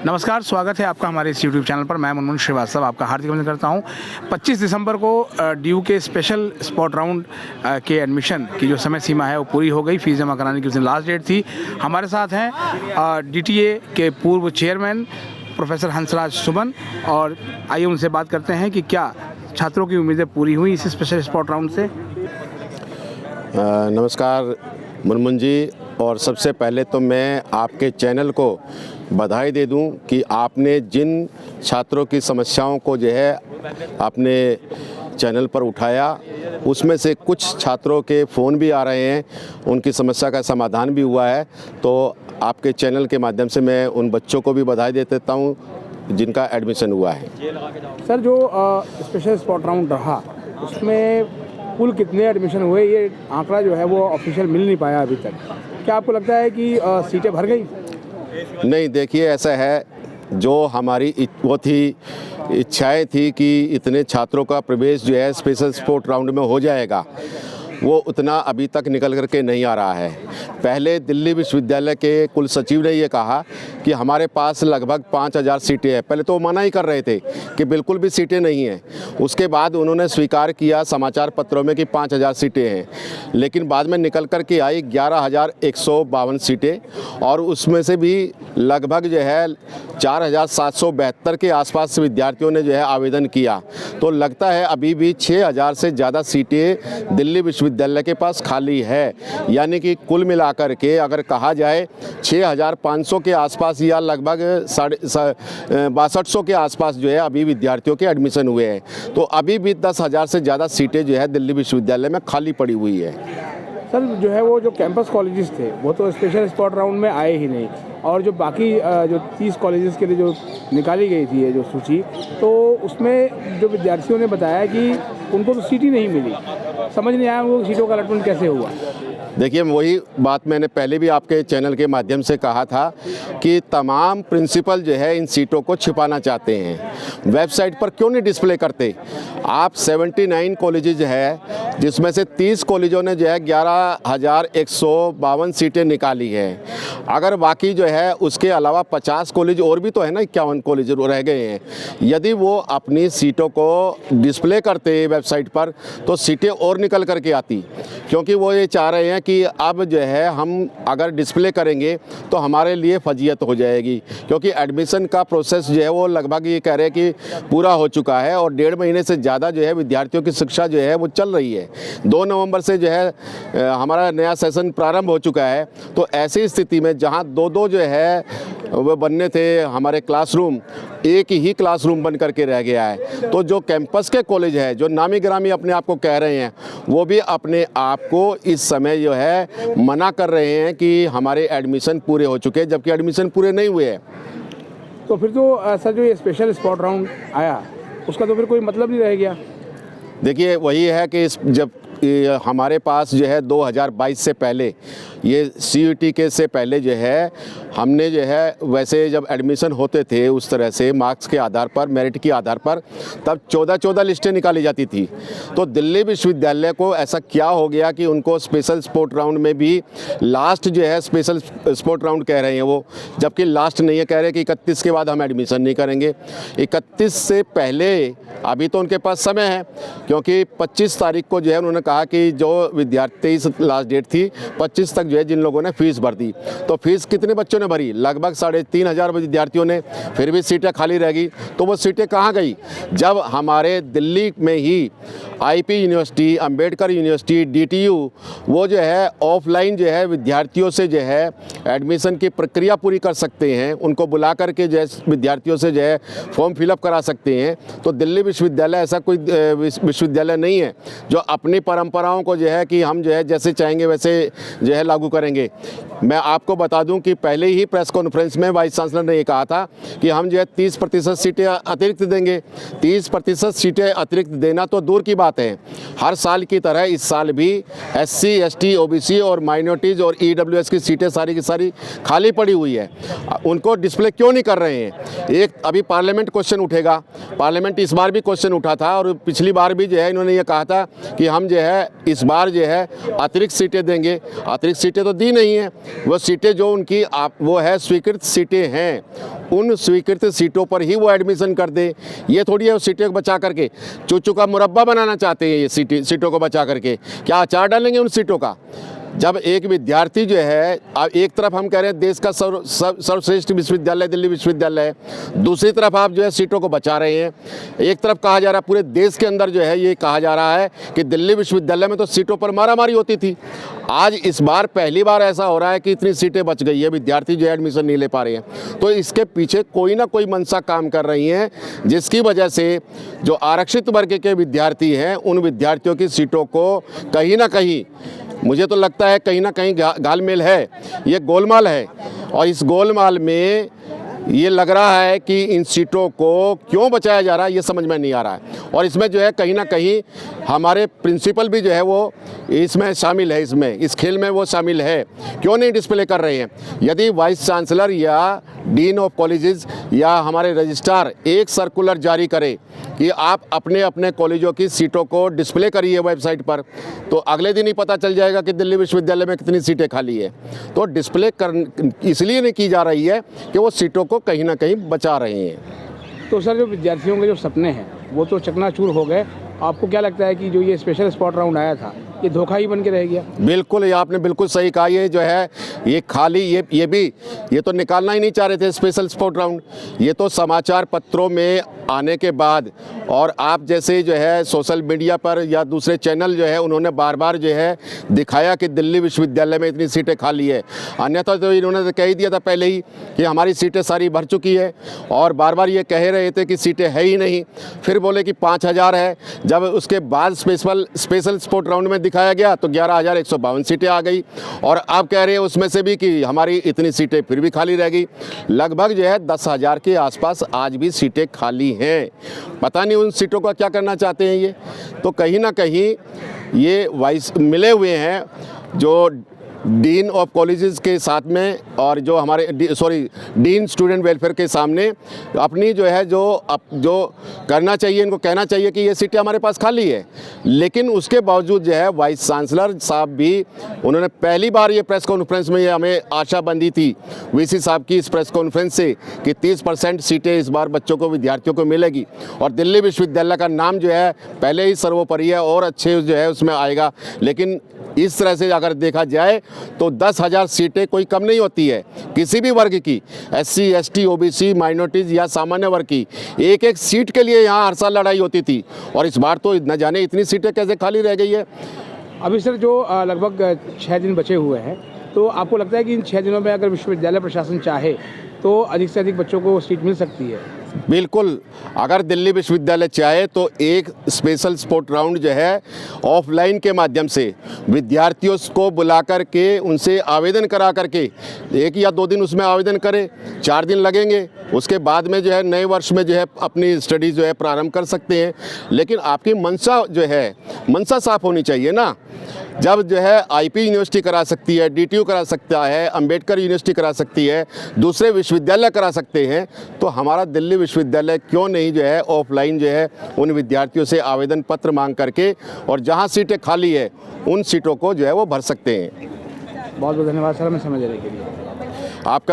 नमस्कार, स्वागत है आपका हमारे इस यूट्यूब चैनल पर। मैं मनमोहन श्रीवास्तव आपका हार्दिक अभिनंदन करता हूं। 25 दिसंबर को ड्यू के स्पेशल स्पॉट राउंड के एडमिशन की जो समय सीमा है वो पूरी हो गई। फीस जमा कराने की उस दिन लास्ट डेट थी। हमारे साथ हैं डीटीए के पूर्व चेयरमैन प्रोफेसर हंसराज सुमन, और आइए उनसे बात करते हैं कि क्या छात्रों की उम्मीदें पूरी हुई इस स्पेशल स्पॉट राउंड से। नमस्कार मनमोहन जी, और सबसे पहले तो मैं आपके चैनल को बधाई दे दूं कि आपने जिन छात्रों की समस्याओं को जो है अपने चैनल पर उठाया, उसमें से कुछ छात्रों के फ़ोन भी आ रहे हैं, उनकी समस्या का समाधान भी हुआ है। तो आपके चैनल के माध्यम से मैं उन बच्चों को भी बधाई दे देता हूं जिनका एडमिशन हुआ है। सर, जो स्पेशल स्पॉट राउंड रहा उसमें कुल कितने एडमिशन हुए, ये आंकड़ा जो है वो ऑफिशियल मिल नहीं पाया अभी तक। क्या आपको लगता है कि सीटें भर गई? नहीं, देखिए ऐसा है, जो हमारी इच्छाएं थी कि इतने छात्रों का प्रवेश जो है स्पेशल स्पोर्ट राउंड में हो जाएगा, वो उतना अभी तक निकल करके नहीं आ रहा है। पहले दिल्ली विश्वविद्यालय के कुल सचिव ने ये कहा कि हमारे पास लगभग 5000 सीटें हैं। पहले तो वो मना ही कर रहे थे कि बिल्कुल भी सीटें नहीं हैं। उसके बाद उन्होंने स्वीकार किया समाचार पत्रों में कि 5000 सीटें हैं, लेकिन बाद में निकल कर के आई 11,152 सीटें, और उसमें से भी लगभग जो है 4,772 के आसपास विद्यार्थियों ने जो है आवेदन किया। तो लगता है अभी भी 6000 से ज़्यादा सीटें दिल्ली विश्वविद्यालय के पास खाली है। यानी कि कुल मिलाकर के अगर कहा जाए 6500 के आसपास या लगभग 6200 के आसपास जो है अभी विद्यार्थियों के एडमिशन हुए हैं। तो अभी भी 10,000 से ज़्यादा सीटें जो है दिल्ली विश्वविद्यालय में खाली पड़ी हुई है। सर, जो है वो जो कैंपस कॉलेजेस थे वो तो स्पेशल स्पॉट राउंड में आए ही नहीं, और जो बाकी जो 30 कॉलेजेस के लिए जो निकाली गई थी ये जो सूची, तो उसमें जो विद्यार्थियों ने बताया कि उनको तो सीट ही नहीं मिली। समझ नहीं आया उनको सीटों का अलॉटमेंट कैसे हुआ। देखिए, वही बात मैंने पहले भी आपके चैनल के माध्यम से कहा था कि तमाम प्रिंसिपल जो है इन सीटों को छिपाना चाहते हैं। वेबसाइट पर क्यों नहीं डिस्प्ले करते? आप 79 कॉलेजेज है, जिसमें से 30 कॉलेजों ने जो है 11,152 सीटें निकाली है। अगर बाकी जो है उसके अलावा 50 कॉलेज और भी तो है ना, 51 कॉलेज रह गए हैं। यदि वो अपनी सीटों को डिस्प्ले करते वेबसाइट पर तो सीटें और निकल करके आती, क्योंकि वो ये चाह रहे हैं कि अब जो है हम अगर डिस्प्ले करेंगे तो हमारे लिए फजीयत हो जाएगी, क्योंकि एडमिशन का प्रोसेस जो है वो लगभग ये कह रहे हैं कि पूरा हो चुका है, और 1.5 महीने से ज़्यादा जो है विद्यार्थियों की शिक्षा जो है वो चल रही है। 2 नवंबर से जो है हमारा नया सेशन प्रारंभ हो चुका है। तो ऐसी स्थिति में जहाँ दो जो है वो बनने थे हमारे क्लासरूम, एक ही क्लासरूम बन करके रह गया है। तो जो कैंपस के कॉलेज है, जो नामी गिरामी अपने आप को कह रहे हैं, वो भी अपने आप को इस समय जो है मना कर रहे हैं कि हमारे एडमिशन पूरे हो चुके हैं, जबकि एडमिशन पूरे नहीं हुए हैं। तो फिर तो सर, जो ये स्पेशल स्पॉट राउंड आया उसका तो फिर कोई मतलब नहीं रह गया। देखिए, वही है कि जब हमारे पास जो है 2022 से पहले, ये CUET के से पहले जो है हमने जो है वैसे जब एडमिशन होते थे उस तरह से मार्क्स के आधार पर, मेरिट के आधार पर, तब 14 लिस्टें निकाली जाती थी। तो दिल्ली विश्वविद्यालय को ऐसा क्या हो गया कि उनको स्पेशल स्पोर्ट राउंड में भी लास्ट जो है स्पेशल स्पोर्ट राउंड कह रहे हैं वो, जबकि लास्ट नहीं है, कह रहे हैं कि 31 के बाद हम एडमिशन नहीं करेंगे। 31 से पहले अभी तो उनके पास समय है, क्योंकि 25 तारीख को जो है उन्होंने कहा कि जो विद्यार्थी लास्ट डेट थी 25 तक जो है जिन लोगों ने फीस भर दी। तो फीस कितने बच्चों ने भरी? लगभग 3,500 विद्यार्थियों ने। फिर भी सीटें खाली रह गई। तो वो सीटें कहाँ गई? जब हमारे दिल्ली में ही IP university, Ambedkar university, DTU वो जो है ऑफलाइन जो है विद्यार्थियों से जो है एडमिशन की प्रक्रिया पूरी कर सकते हैं, उनको बुला करके जो है विद्यार्थियों से जो है फॉर्म फिलअप करा सकते हैं। तो दिल्ली विश्वविद्यालय ऐसा कोई विश्वविद्यालय नहीं है जो अपनी परंपराओं को जो है कि हम जो है जैसे चाहेंगे वैसे जो है लागू करेंगे। मैं आपको बता दूं कि पहले ही प्रेस कॉन्फ्रेंस में वाइस चांसलर ने ये कहा था कि हम जो है 30% सीटें अतिरिक्त देंगे। 30% सीटें अतिरिक्त देना तो दूर की बात है, हर साल की तरह इस साल भी SC, ST, OBC और माइनॉरिटीज़ और EWS की सीटें सारी की सारी खाली पड़ी हुई है। उनको डिस्प्ले क्यों नहीं कर रहे हैं? एक अभी पार्लियामेंट क्वेश्चन उठेगा, पार्लियामेंट इस बार भी क्वेश्चन उठा था, और पिछली बार भी जो है इन्होंने ये कहा था कि हम जो है इस बार जो है अतिरिक्त सीटें देंगे। अतिरिक्त सीटें तो दी नहीं हैं, वो सीटें जो उनकी वो है स्वीकृत सीटें हैं, उन स्वीकृत सीटों पर ही वो एडमिशन कर दे। ये थोड़ी है सीटें को बचा करके चूचू का मुरब्बा बनाना चाहते हैं। ये सीटों को बचा करके क्या अचार डालेंगे उन सीटों का? जब एक विद्यार्थी जो है, अब एक तरफ हम कह रहे हैं देश का सर्वश्रेष्ठ विश्वविद्यालय दिल्ली विश्वविद्यालय है, दूसरी तरफ आप जो है सीटों को बचा रहे हैं। एक तरफ कहा जा रहा है पूरे देश के अंदर जो है ये कहा जा रहा है कि दिल्ली विश्वविद्यालय में तो सीटों पर मारामारी होती थी। आज इस बार पहली बार ऐसा हो रहा है कि इतनी सीटें बच गई है, विद्यार्थी जो है एडमिशन नहीं ले पा रहे हैं। तो इसके पीछे कोई ना कोई मंशा काम कर रही है, जिसकी वजह से जो आरक्षित वर्ग के विद्यार्थी हैं उन विद्यार्थियों की सीटों को कहीं ना कहीं, मुझे तो लगता है कहीं ना कहीं घालमेल है, ये गोलमाल है। और इस गोलमाल में ये लग रहा है कि इन सीटों को क्यों बचाया जा रहा है ये समझ में नहीं आ रहा है। और इसमें जो है कहीं ना कहीं हमारे प्रिंसिपल भी जो है वो इसमें शामिल है, इसमें इस खेल में वो शामिल है। क्यों नहीं डिस्प्ले कर रहे हैं? यदि वाइस चांसलर या डीन ऑफ कॉलेजेस या हमारे रजिस्ट्रार एक सर्कुलर जारी करे कि आप अपने अपने कॉलेजों की सीटों को डिस्प्ले करिए वेबसाइट पर, तो अगले दिन ही पता चल जाएगा कि दिल्ली विश्वविद्यालय में कितनी सीटें खाली है। तो डिस्प्ले इसलिए नहीं की जा रही है कि वो सीटों को कहीं ना कहीं बचा रहे हैं। तो सर, जो विद्यार्थियों के जो सपने हैं वो तो चकनाचूर हो गए। आपको क्या लगता है कि जो ये स्पेशल स्पॉट राउंड आया था ये धोखा ही बन के रह गया? बिल्कुल, ये आपने बिल्कुल सही कहा। ये जो है ये खाली ये तो निकालना ही नहीं चाह रहे थे स्पेशल स्पॉट राउंड। ये तो समाचार पत्रों में आने के बाद और आप जैसे जो है सोशल मीडिया पर या दूसरे चैनल जो है उन्होंने बार बार जो है दिखाया कि दिल्ली विश्वविद्यालय में इतनी सीटें खाली है। अन्यथा तो इन्होंने तो कह ही दिया था पहले ही कि हमारी सीटें सारी भर चुकी है, और बार बार ये कह रहे थे कि सीटें है ही नहीं। फिर बोले कि 5000 है। जब उसके बाद स्पेशल स्पॉट राउंड में दिखाया गया तो 11,152 सीटें आ गई, और अब कह रहे हैं उसमें से भी कि हमारी इतनी सीटें फिर भी खाली रह गई। लगभग जो है 10,000 के आसपास आज भी सीटें खाली हैं। पता नहीं उन सीटों का क्या करना चाहते हैं ये। तो कहीं ना कहीं ये वाइस मिले हुए हैं जो डीन ऑफ कॉलेजेस के साथ में और जो हमारे डीन स्टूडेंट वेलफेयर के सामने अपनी जो है जो करना चाहिए, इनको कहना चाहिए कि ये सीटें हमारे पास खाली है। लेकिन उसके बावजूद जो है वाइस चांसलर साहब भी, उन्होंने पहली बार ये प्रेस कॉन्फ्रेंस में ये हमें आशा बंदी थी वीसी साहब की इस प्रेस कॉन्फ्रेंस से कि 30% सीटें इस बार बच्चों को, विद्यार्थियों को मिलेगी, और दिल्ली विश्वविद्यालय का नाम जो है पहले ही सर्वोपरि है और अच्छे जो है उसमें आएगा। लेकिन इस तरह से अगर देखा जाए तो 10,000 सीटें कोई कम नहीं होती है किसी भी वर्ग की, SC, ST, OBC, माइनॉरिटीज़ या सामान्य वर्ग की। एक एक सीट के लिए यहाँ हर साल लड़ाई होती थी, और इस बार तो न जाने इतनी सीटें कैसे खाली रह गई है। अभी सर जो लगभग 6 दिन बचे हुए हैं, तो आपको लगता है कि इन 6 दिनों में अगर विश्वविद्यालय प्रशासन चाहे तो अधिक से अधिक बच्चों को सीट मिल सकती है? बिल्कुल, अगर दिल्ली विश्वविद्यालय चाहे तो एक स्पेशल स्पॉट राउंड जो है ऑफलाइन के माध्यम से विद्यार्थियों को बुला कर के उनसे आवेदन करा करके 1 या 2 दिन उसमें आवेदन करें, 4 दिन लगेंगे। उसके बाद में जो है नए वर्ष में जो है अपनी स्टडी जो है प्रारंभ कर सकते हैं। लेकिन आपकी मंशा जो है, मंशा साफ होनी चाहिए ना। जब जो है IP यूनिवर्सिटी करा सकती है, DTU करा सकता है, अंबेडकर यूनिवर्सिटी करा सकती है, दूसरे विश्वविद्यालय करा सकते हैं, तो हमारा दिल्ली विश्वविद्यालय क्यों नहीं जो है ऑफलाइन जो है उन विद्यार्थियों से आवेदन पत्र मांग करके और जहां सीटें खाली है उन सीटों को जो है वो भर सकते हैं। बहुत बहुत धन्यवाद सर, हमें समय देने के लिए। आपका